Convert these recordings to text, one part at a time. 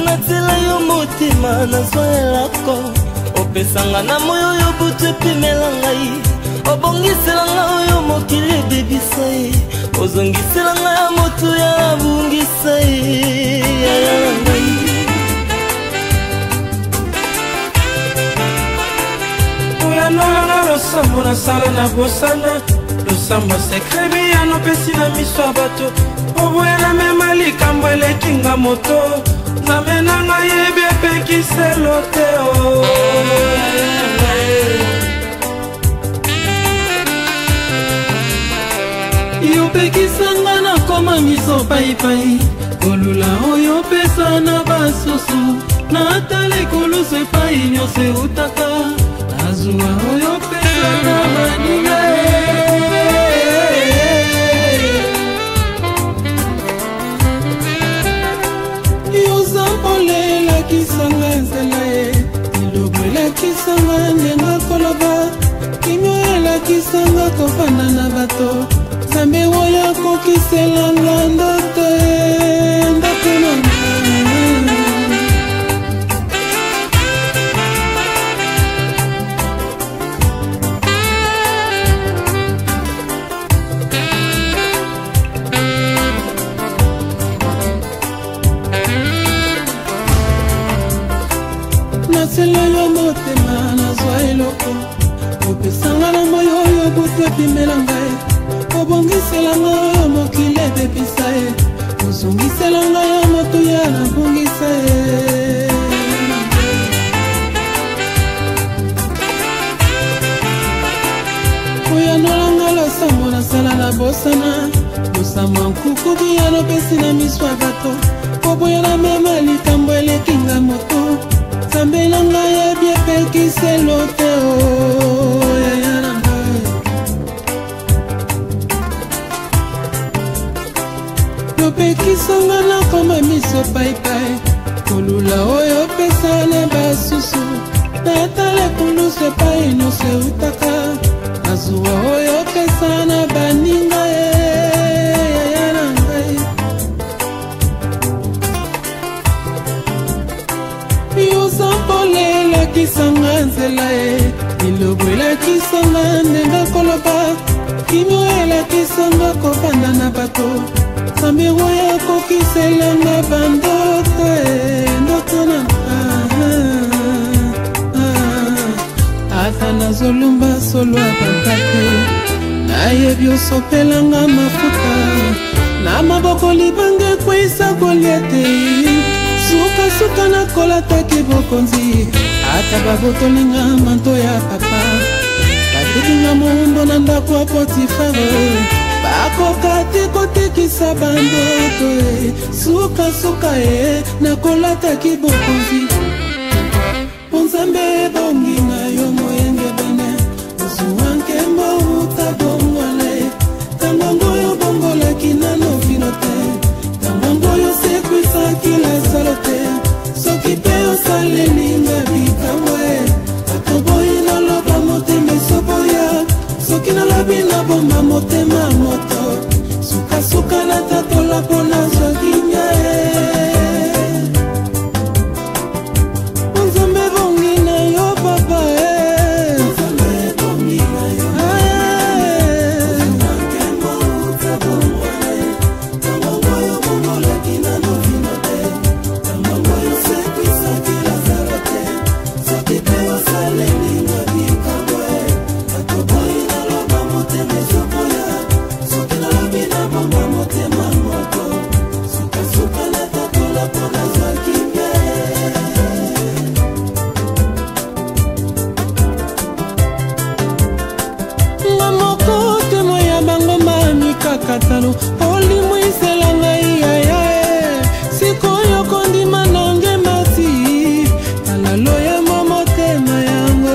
natela yo motima nazwa elako opesanga na moyo oyo butu epimela ngai obongisela ngai oyo mokili ebebisa ye ozongisela ngai ya motu ya nabungisa ye yaya na ngai oyanolanga losambo nasala na bosana losambo sekrebi yanopesi na miso ya bato oboya na mema likambo elekinga moto nzambe na ngai yebi epekiselo te yopekisanga na koma miso paipai kolula oyo pesa na basusu na atala ekolusu epai nyonso eutaka azuwa oyo pesa na maninga yozambolelakisanga nzela ye lilobo elakisanga ndenga koloba kimio elakisanga kofanda na bato nzambe oyo akokiselanga ndoto ndoto nanga nasela yo motema nazwa eloko opesanga na moyo oyo butu epimela ngai obongisela ngai oyo mokili ebebisa ye ozongisela ngai ya moto ya nabungisa ye oyanolanga losambo nasala na bosana losambo nkukubi yanopesi na miso ya bato oboya na mema likambo elekinga moto nzambe na ngai yebi epekiselo te yaya na ngai yopekisanga na koma miso paipai kolula oyo pesa na basusu na atala ekulusu epai nyonso eutaka azuwa oyo pesa na baninga ye yaya na ngai yozambolelakisanga nzela ye lilobo elakisanga ndenga koloba kimio elakisanga kofanda na bato nzambe oyo akokiselanga bandoto ndoto nanga ata nazolumba solo ya bakate nayebi osopelanga mafuta na maboko libanga ekweyisa kolia te sukasuka nakolataki bokonzi ata babotolinga manto ya papa batekinga mombo na ndako ya potifare bakoka te kotekisa bandoto sukasuka nakolataki bokonzi po nzambe ebonginga yo moyenge bene ozuwa nkembo utabongwala tangongo oyo bongolaki nano vino te tangongo oyo sekwisaki lazalo te soki mpe osalelinga bikambo atoboyi naloba motema esoboya soki nalobi nabomba motema moto sukasuka natatola mpo nazwaki nya nzambe bongi na yo papa katano olimu isela ngai yaya sikoyo kondima nange mati alalo ya motema yango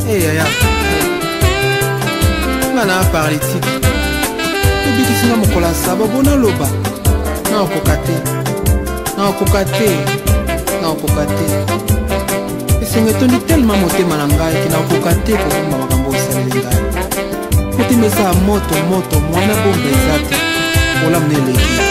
Hey yaya nga na paralytique tobikisinga mokola saba bona loba na okoka te esenge etondi tellement motema na ngai ke na okoka te kobomba makambo osaleli ngai motema eza ya moto mwana bomba eza te olamu na eleki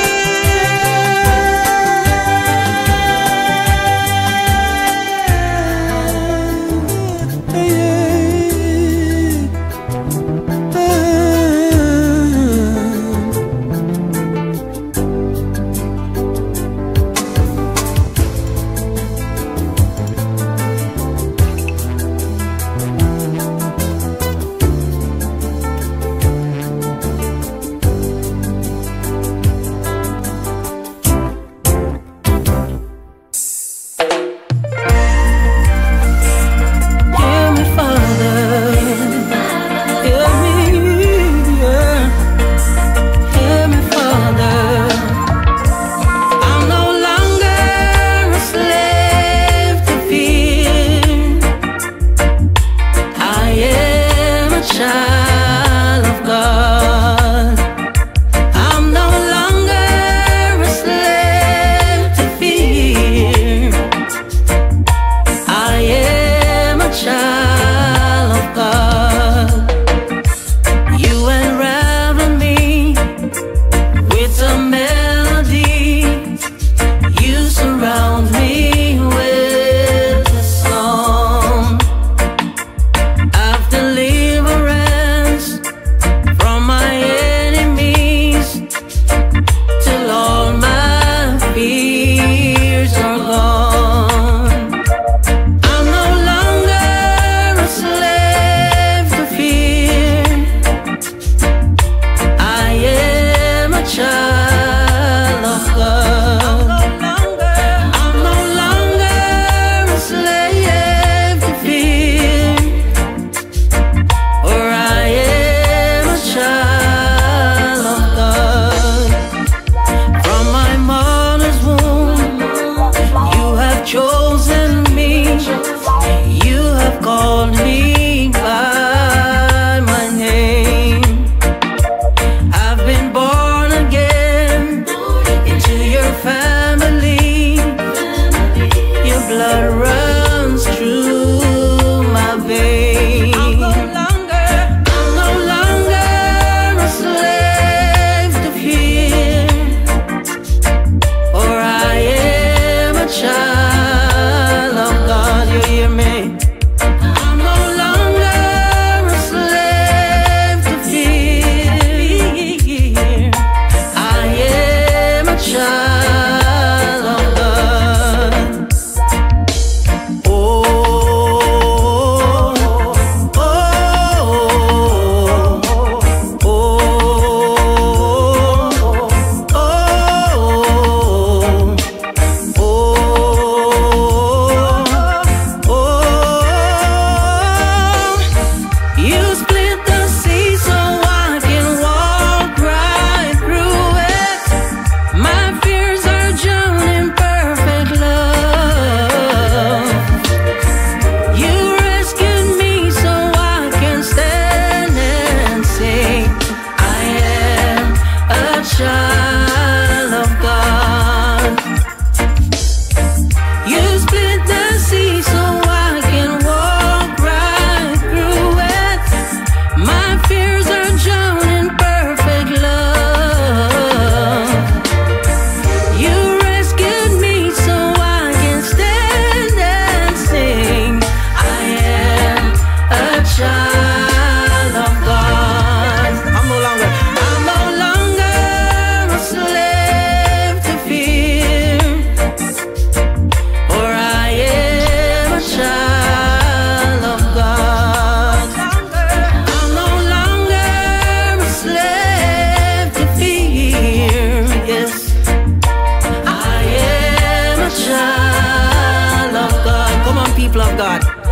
people of God.